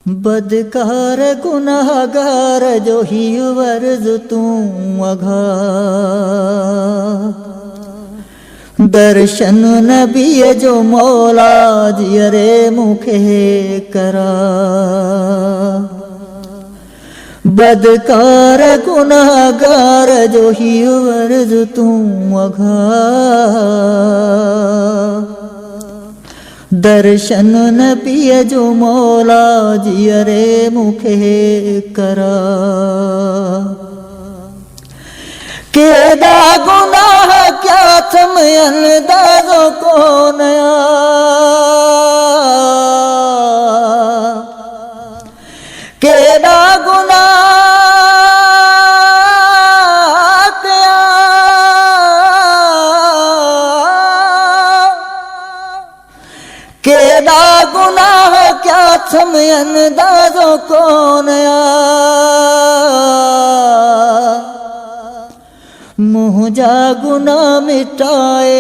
बदकार गुनाहगार जो ही वर्ज तू अघा दर्शन नबी जो मौला जियरे मुखे करा बदकार गुनाहगार जो ही वर्ज तू अघा दर्शन नबी जो मौला जियरे मुखे करा केदा गुनाह क्या थम अंदाजों को नया केदा गुनाह केदा गुनाह क्या थम अंदाजों को नया मुँह जा गुनाह मिटाए